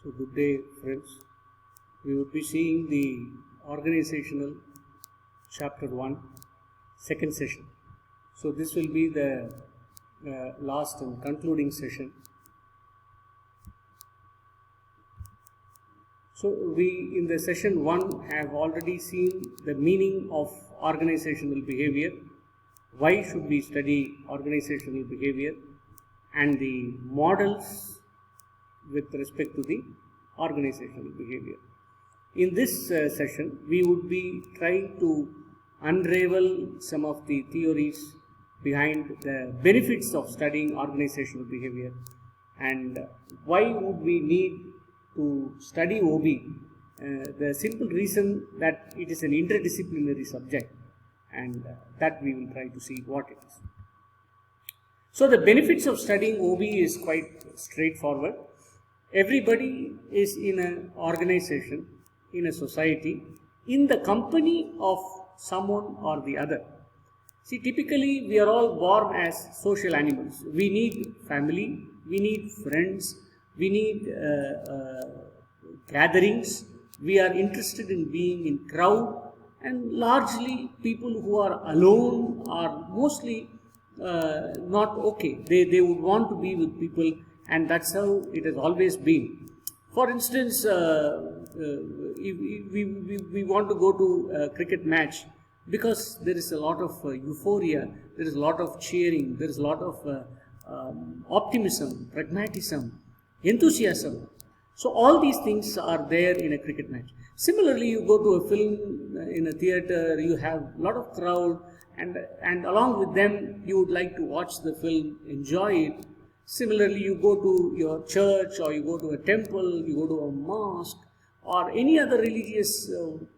So good day friends, we would be seeing the organizational chapter 1 second session. So this will be the last and concluding session. So we in the session 1 have already seen the meaning of organizational behavior, why should we study organizational behavior, and the models with respect to the organizational behavior. In this session, we would be trying to unravel some of the theories behind the benefits of studying organizational behavior and why would we need to study OB. The simple reason that it is an interdisciplinary subject, and that we will try to see what it is. So the benefits of studying OB is quite straightforward. Everybody is in an organization, in a society, in the company of someone or the other. See, typically we are all born as social animals. We need family, we need friends, we need gatherings, we are interested in being in crowd, and largely people who are alone are mostly not okay. They would want to be with people, and that's how it has always been. For instance, if we want to go to a cricket match because there is a lot of euphoria, there is a lot of cheering, there is a lot of optimism, pragmatism, enthusiasm. So all these things are there in a cricket match. Similarly, you go to a film in a theater, you have a lot of crowd, and along with them you would like to watch the film, enjoy it. Similarly, you go to your church, or you go to a temple, you go to a mosque, or any other religious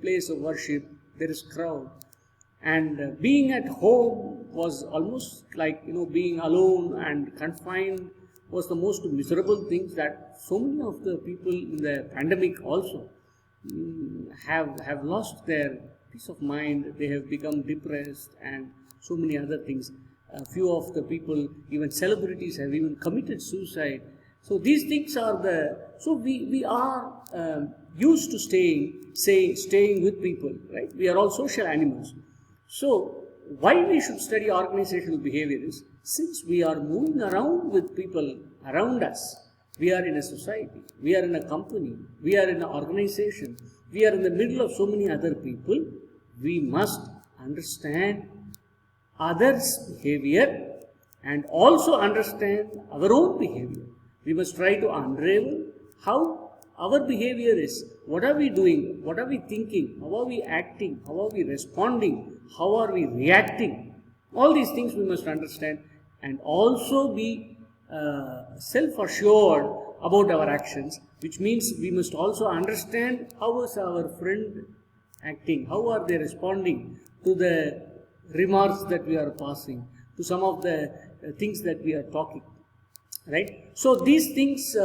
place of worship, there is crowd. And being at home was almost like, being alone and confined was the most miserable things that so many of the people in the pandemic also have lost their peace of mind. They have become depressed and so many other things. A few of the people, even celebrities, have even committed suicide. So these things are so we are used to staying with people, right? We are all social animals. So why we should study organizational behavior is, since we are moving around with people around us, we are in a society, we are in a company, we are in an organization, we are in the middle of so many other people, we must understand others' behavior and also understand our own behavior. We must try to unravel how our behavior is. What are we doing? What are we thinking? How are we acting? How are we responding? How are we reacting? All these things we must understand, and also be self-assured about our actions, which means we must also understand how is our friend acting, how are they responding to the remarks that we are passing, to some of the things that we are talking, right? So these things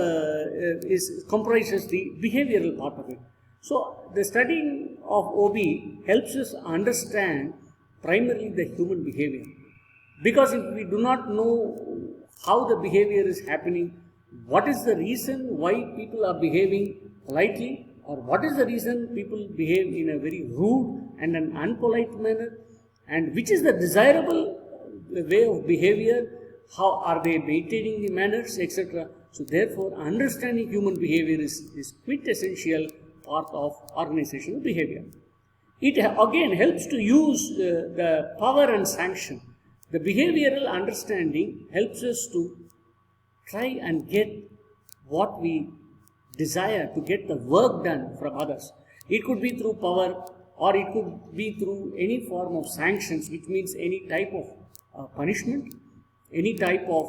comprises the behavioral part of it. So the studying of OB helps us understand primarily the human behavior, because if we do not know how the behavior is happening, what is the reason why people are behaving politely, or what is the reason people behave in a very rude and an unpolite manner, and which is the desirable way of behavior, how are they maintaining the manners, etc. So therefore, understanding human behavior is quintessential part of organizational behavior. It again helps to use the power and sanction. The behavioral understanding helps us to try and get what we desire, to get the work done from others. It could be through power, or it could be through any form of sanctions, which means any type of punishment, any type of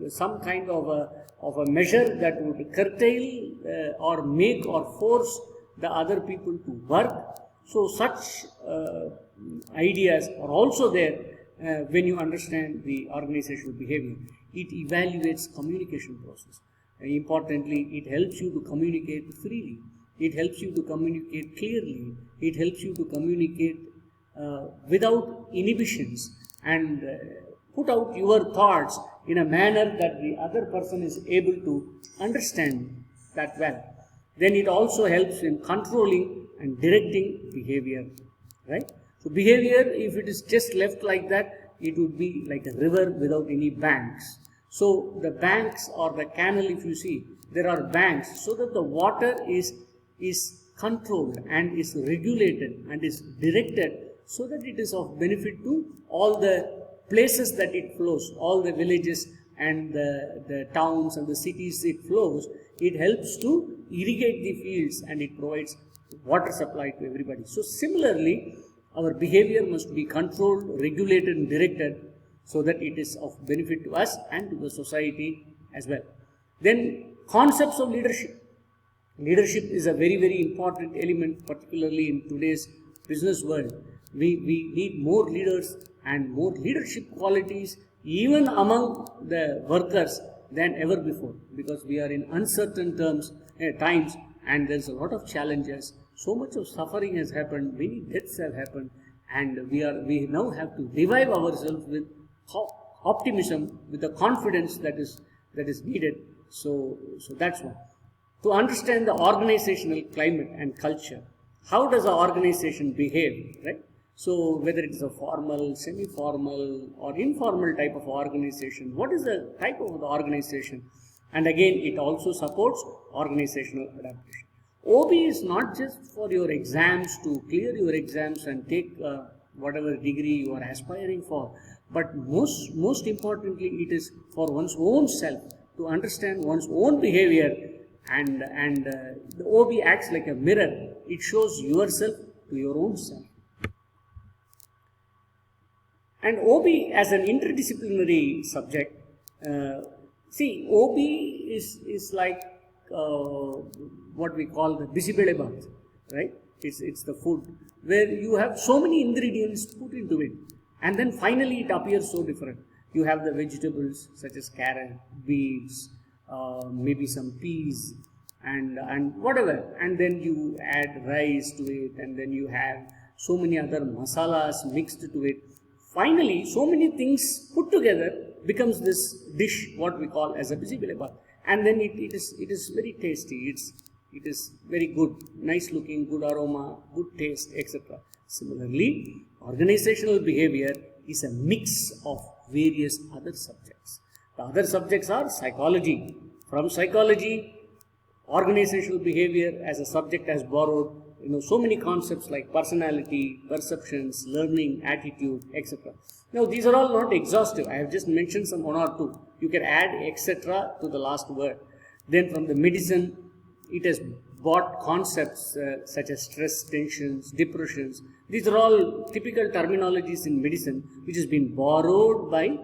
some kind of a measure that would curtail or make or force the other people to work. So such ideas are also there when you understand the organizational behavior. It evaluates communication process. Importantly, it helps you to communicate freely. It helps you to communicate clearly. It helps you to communicate without inhibitions, and put out your thoughts in a manner that the other person is able to understand that well, then it also helps in controlling and directing behavior, right? So behavior, if it is just left like that, it would be like a river without any banks. So the banks or the canal, if you see, there are banks so that the water is controlled and is regulated and is directed so that it is of benefit to all the places that it flows, all the villages and the towns and the cities it flows. It helps to irrigate the fields and it provides water supply to everybody. So similarly, our behavior must be controlled, regulated and directed so that it is of benefit to us and to the society as well. Then concepts of leadership. Leadership is a very, very important element, particularly in today's business world. We need more leaders and more leadership qualities even among the workers than ever before, because we are in uncertain times and there's a lot of challenges. So much of suffering has happened, many deaths have happened, and we now have to revive ourselves with optimism, with the confidence that is needed. So that's one. To understand the organizational climate and culture, how does an organization behave, right? So whether it is a formal, semi-formal or informal type of organization, what is the type of the organization? And again, it also supports organizational adaptation. OB is not just for your exams, to clear your exams and take whatever degree you are aspiring for, but most importantly, it is for one's own self, to understand one's own behavior, and the OB acts like a mirror. It shows yourself to your own self. And OB as an interdisciplinary subject, see, OB is like what we call the bisibele bath, right? It's the food where you have so many ingredients put into it, and then finally it appears so different. You have the vegetables such as carrot, beets, maybe some peas, and whatever, and then you add rice to it, and then you have so many other masalas mixed to it. Finally, so many things put together becomes this dish, what we call as a bisibele bath, and then it is very tasty. It is very good, nice looking, good aroma, good taste, etc. Similarly, organizational behavior is a mix of various other subjects. The other subjects are psychology. From psychology, organizational behavior as a subject has borrowed so many concepts like personality, perceptions, learning, attitude, etc. Now these are all not exhaustive. I have just mentioned some one or two. You can add etc. to the last word. Then from the medicine, it has brought concepts such as stress, tensions, depressions. These are all typical terminologies in medicine which has been borrowed by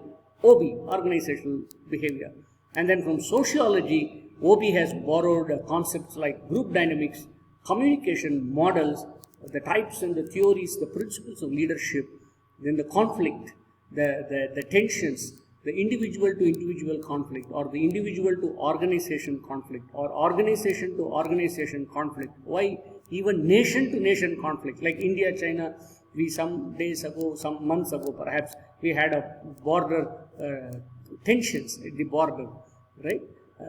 OB, organizational behavior. And then from sociology, OB has borrowed concepts like group dynamics, communication models, the types and the theories, the principles of leadership, then the conflict, the tensions, the individual to individual conflict, or the individual to organization conflict, or organization to organization conflict. Why even nation to nation conflict? Like India, China, we some days ago, some months ago perhaps, we had a border tensions at the border, right?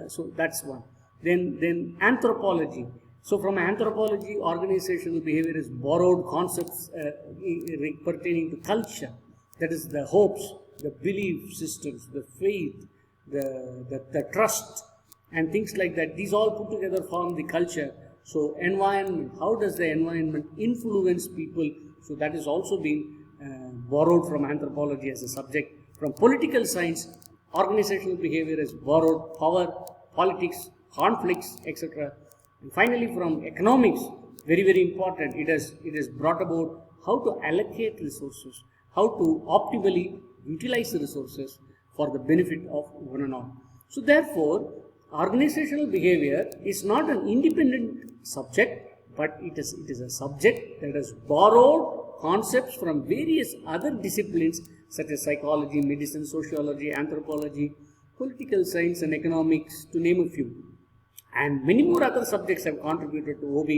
So that's one. Then anthropology. So from anthropology, organizational behavior is borrowed concepts pertaining to culture. That is the hopes, the belief systems, the faith, the trust, and things like that. These all put together form the culture. So environment, how does the environment influence people? So that is also being borrowed from anthropology as a subject. From political science, organizational behavior is borrowed power, politics, conflicts, etc. And finally, from economics, very, very important, it is brought about how to allocate resources, how to optimally utilize the resources for the benefit of one and all. So therefore, organizational behavior is not an independent subject, but it is a subject that has borrowed concepts from various other disciplines such as psychology, medicine, sociology, anthropology, political science and economics, to name a few. And many more other subjects have contributed to OB,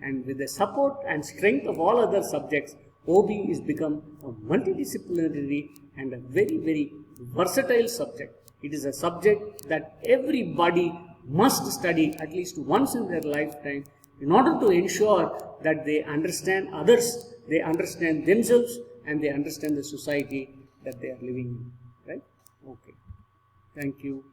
and with the support and strength of all other subjects, OB is become a multidisciplinary and a very, very versatile subject. It is a subject that everybody must study at least once in their lifetime in order to ensure that they understand others, they understand themselves, and they understand the society that they are living in. Right? Okay. Thank you.